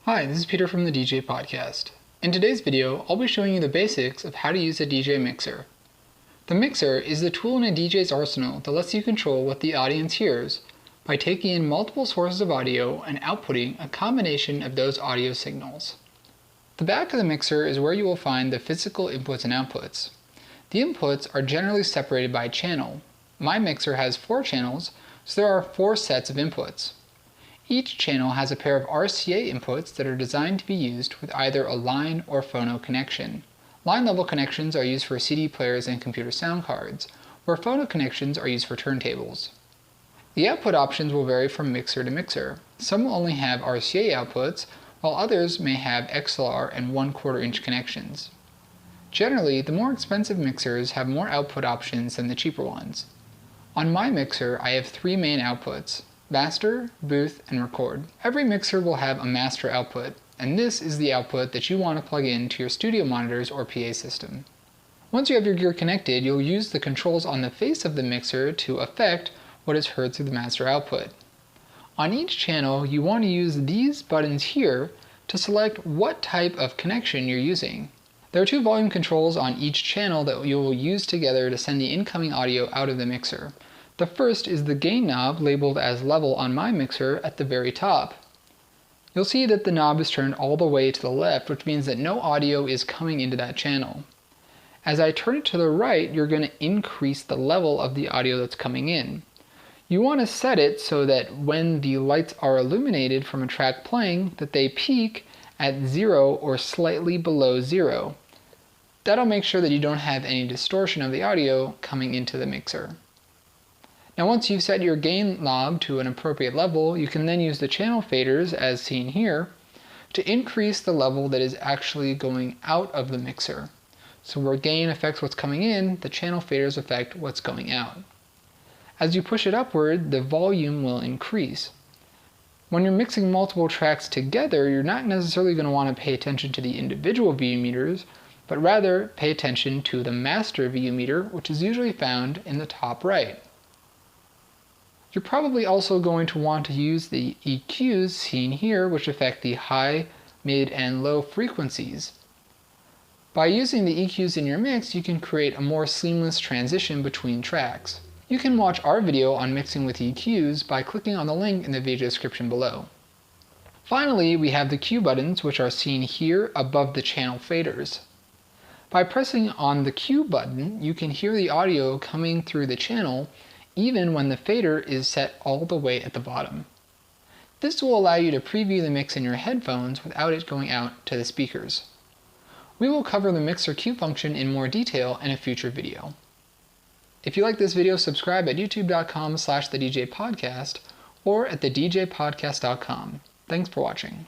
Hi, this is Peter from the DJ Podcast. In today's video, I'll be showing you the basics of how to use a DJ mixer. The mixer is the tool in a DJ's arsenal that lets you control what the audience hears by taking in multiple sources of audio and outputting a combination of those audio signals. The back of the mixer is where you will find the physical inputs and outputs. The inputs are generally separated by channel. My mixer has 4 channels, so there are 4 sets of inputs. Each channel has a pair of RCA inputs that are designed to be used with either a line or phono connection. Line level connections are used for CD players and computer sound cards, where phono connections are used for turntables. The output options will vary from mixer to mixer. Some will only have RCA outputs, while others may have XLR and 1/4 inch connections. Generally, the more expensive mixers have more output options than the cheaper ones. On my mixer, I have 3 main outputs: master, booth, and record. Every mixer will have a master output, and this is the output that you want to plug into your studio monitors or PA system. Once you have your gear connected, you'll use the controls on the face of the mixer to affect what is heard through the master output. On each channel, you want to use these buttons here to select what type of connection you're using. There are 2 volume controls on each channel that you will use together to send the incoming audio out of the mixer. The first is the gain knob, labeled as level on my mixer, at the very top. You'll see that the knob is turned all the way to the left, which means that no audio is coming into that channel. As I turn it to the right, you're going to increase the level of the audio that's coming in. You want to set it so that when the lights are illuminated from a track playing, that they peak at 0 or slightly below 0. That'll make sure that you don't have any distortion of the audio coming into the mixer. Now once you've set your gain knob to an appropriate level, you can then use the channel faders, as seen here, to increase the level that is actually going out of the mixer. So where gain affects what's coming in, the channel faders affect what's going out. As you push it upward, the volume will increase. When you're mixing multiple tracks together, you're not necessarily going to want to pay attention to the individual VU meters, but rather pay attention to the master VU meter, which is usually found in the top right. You're probably also going to want to use the EQs seen here, which affect the high, mid, and low frequencies. By using the EQs in your mix, you can create a more seamless transition between tracks. You can watch our video on mixing with EQs by clicking on the link in the video description below. Finally, we have the Q buttons, which are seen here above the channel faders. By pressing on the Q button, you can hear the audio coming through the channel even when the fader is set all the way at the bottom. This will allow you to preview the mix in your headphones without it going out to the speakers. We will cover the mixer Q function in more detail in a future video. If you like this video, subscribe at youtube.com/thedjpodcast or at thedjpodcast.com. Thanks for watching.